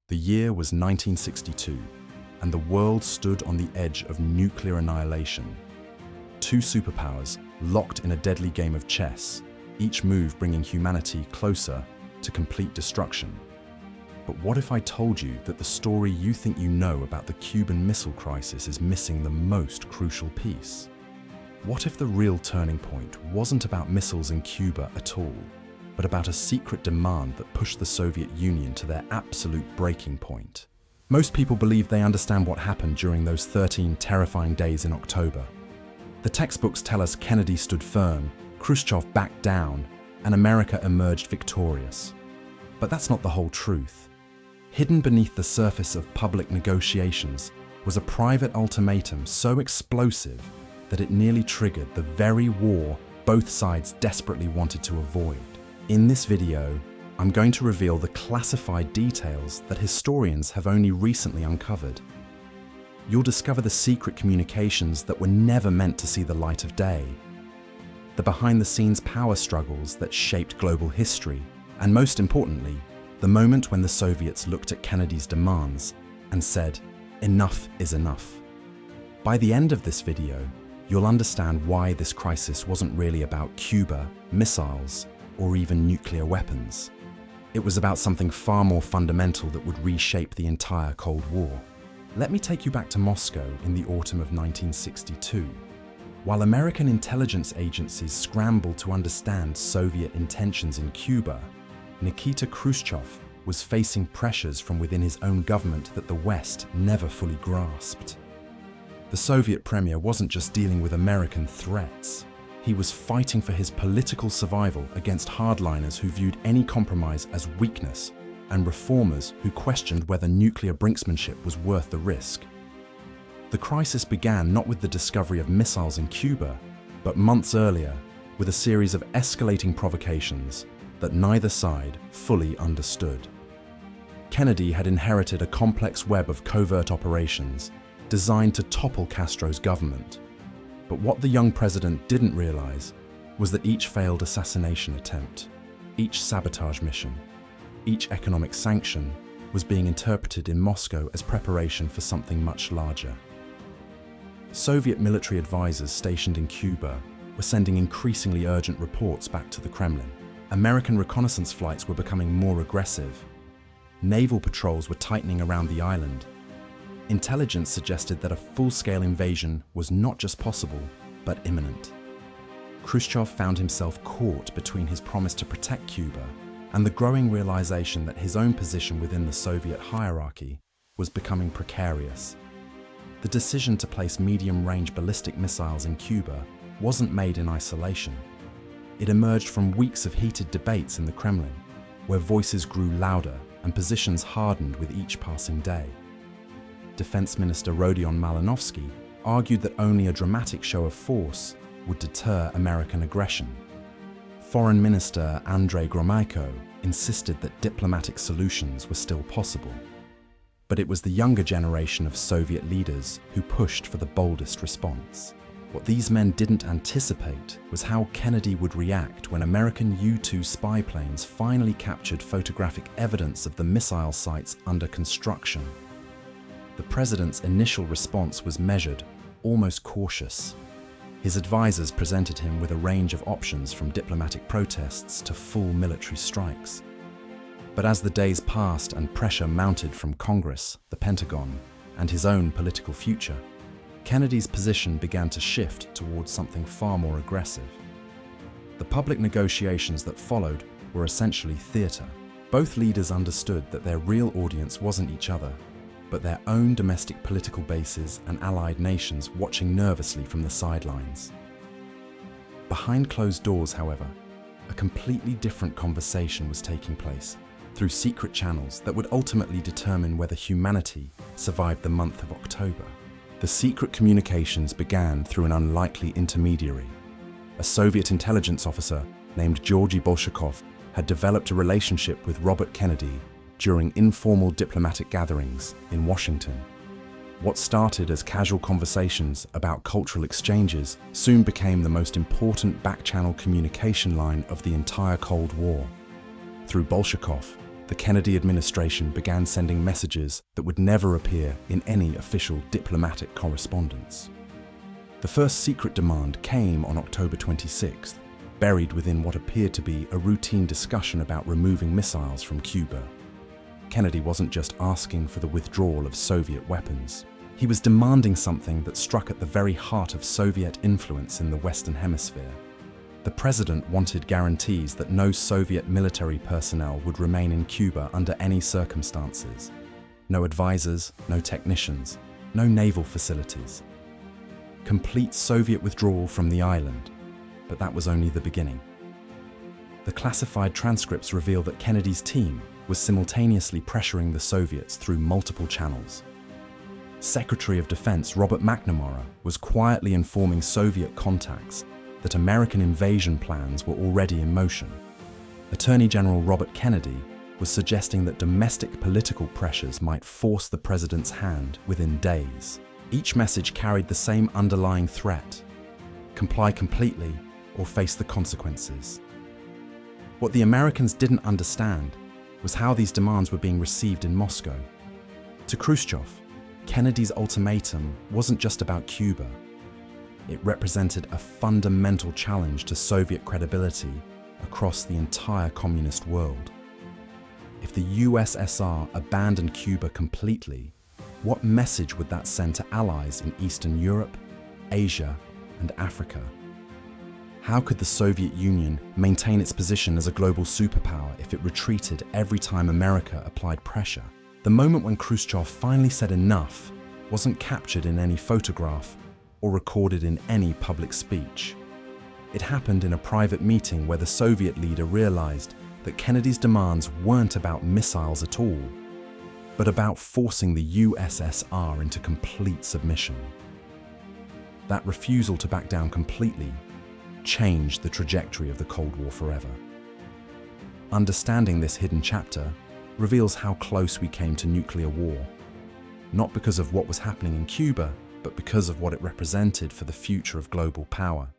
The year was 1962, and the world stood on the edge of nuclear annihilation. Two superpowers locked in a deadly game of chess, each move bringing humanity closer to complete destruction. But what if I told you that the story you think you know about the Cuban Missile Crisis is missing the most crucial piece? What if the real turning point wasn't about missiles in Cuba at all, but about a secret demand that pushed the Soviet Union to their absolute breaking point? Most people believe they understand what happened during those 13 terrifying days in October. The textbooks tell us Kennedy stood firm, Khrushchev backed down, and America emerged victorious. But that's not the whole truth. Hidden beneath the surface of public negotiations was a private ultimatum so explosive that it nearly triggered the very war both sides desperately wanted to avoid. In this video, I'm going to reveal the classified details that historians have only recently uncovered. You'll discover the secret communications that were never meant to see the light of day, the behind-the-scenes power struggles that shaped global history, and most importantly, the moment when the Soviets looked at Kennedy's demands and said, "Enough is enough." By the end of this video, you'll understand why this crisis wasn't really about Cuba, missiles, or even nuclear weapons. It was about something far more fundamental that would reshape the entire Cold War. Let me take you back to Moscow in the autumn of 1962. While American intelligence agencies scrambled to understand Soviet intentions in Cuba, Nikita Khrushchev was facing pressures from within his own government that the West never fully grasped. The Soviet premier wasn't just dealing with American threats. He was fighting for his political survival against hardliners who viewed any compromise as weakness and reformers who questioned whether nuclear brinksmanship was worth the risk. The crisis began not with the discovery of missiles in Cuba, but months earlier with a series of escalating provocations that neither side fully understood. Kennedy had inherited a complex web of covert operations designed to topple Castro's government. But what the young president didn't realize was that each failed assassination attempt, each sabotage mission, each economic sanction was being interpreted in Moscow as preparation for something much larger. Soviet military advisors stationed in Cuba were sending increasingly urgent reports back to the Kremlin. American reconnaissance flights were becoming more aggressive. Naval patrols were tightening around the island. Intelligence suggested that a full-scale invasion was not just possible, but imminent. Khrushchev found himself caught between his promise to protect Cuba and the growing realization that his own position within the Soviet hierarchy was becoming precarious. The decision to place medium-range ballistic missiles in Cuba wasn't made in isolation. It emerged from weeks of heated debates in the Kremlin, where voices grew louder and positions hardened with each passing day. Defense Minister Rodion Malinowski argued that only a dramatic show of force would deter American aggression. Foreign Minister Andrei Gromyko insisted that diplomatic solutions were still possible. But it was the younger generation of Soviet leaders who pushed for the boldest response. What these men didn't anticipate was how Kennedy would react when American U-2 spy planes finally captured photographic evidence of the missile sites under construction. The president's initial response was measured, almost cautious. His advisors presented him with a range of options from diplomatic protests to full military strikes. But as the days passed and pressure mounted from Congress, the Pentagon, and his own political future, Kennedy's position began to shift towards something far more aggressive. The public negotiations that followed were essentially theater. Both leaders understood that their real audience wasn't each other, but their own domestic political bases and allied nations watching nervously from the sidelines. Behind closed doors, however, a completely different conversation was taking place through secret channels that would ultimately determine whether humanity survived the month of October. The secret communications began through an unlikely intermediary. A Soviet intelligence officer named Georgy Bolshakov had developed a relationship with Robert Kennedy during informal diplomatic gatherings in Washington. What started as casual conversations about cultural exchanges soon became the most important back-channel communication line of the entire Cold War. Through Bolshakov, the Kennedy administration began sending messages that would never appear in any official diplomatic correspondence. The first secret demand came on October 26th, buried within what appeared to be a routine discussion about removing missiles from Cuba. Kennedy wasn't just asking for the withdrawal of Soviet weapons. He was demanding something that struck at the very heart of Soviet influence in the Western Hemisphere. The president wanted guarantees that no Soviet military personnel would remain in Cuba under any circumstances. No advisors, no technicians, no naval facilities. Complete Soviet withdrawal from the island, but that was only the beginning. The classified transcripts reveal that Kennedy's team was simultaneously pressuring the Soviets through multiple channels. Secretary of Defense Robert McNamara was quietly informing Soviet contacts that American invasion plans were already in motion. Attorney General Robert Kennedy was suggesting that domestic political pressures might force the president's hand within days. Each message carried the same underlying threat: comply completely or face the consequences. What the Americans didn't understand was how these demands were being received in Moscow. To Khrushchev, Kennedy's ultimatum wasn't just about Cuba. It represented a fundamental challenge to Soviet credibility across the entire communist world. If the USSR abandoned Cuba completely, what message would that send to allies in Eastern Europe, Asia, and Africa? How could the Soviet Union maintain its position as a global superpower if it retreated every time America applied pressure? The moment when Khrushchev finally said enough wasn't captured in any photograph or recorded in any public speech. It happened in a private meeting where the Soviet leader realized that Kennedy's demands weren't about missiles at all, but about forcing the USSR into complete submission. That refusal to back down completely changed the trajectory of the Cold War forever. Understanding this hidden chapter reveals how close we came to nuclear war, not because of what was happening in Cuba, but because of what it represented for the future of global power.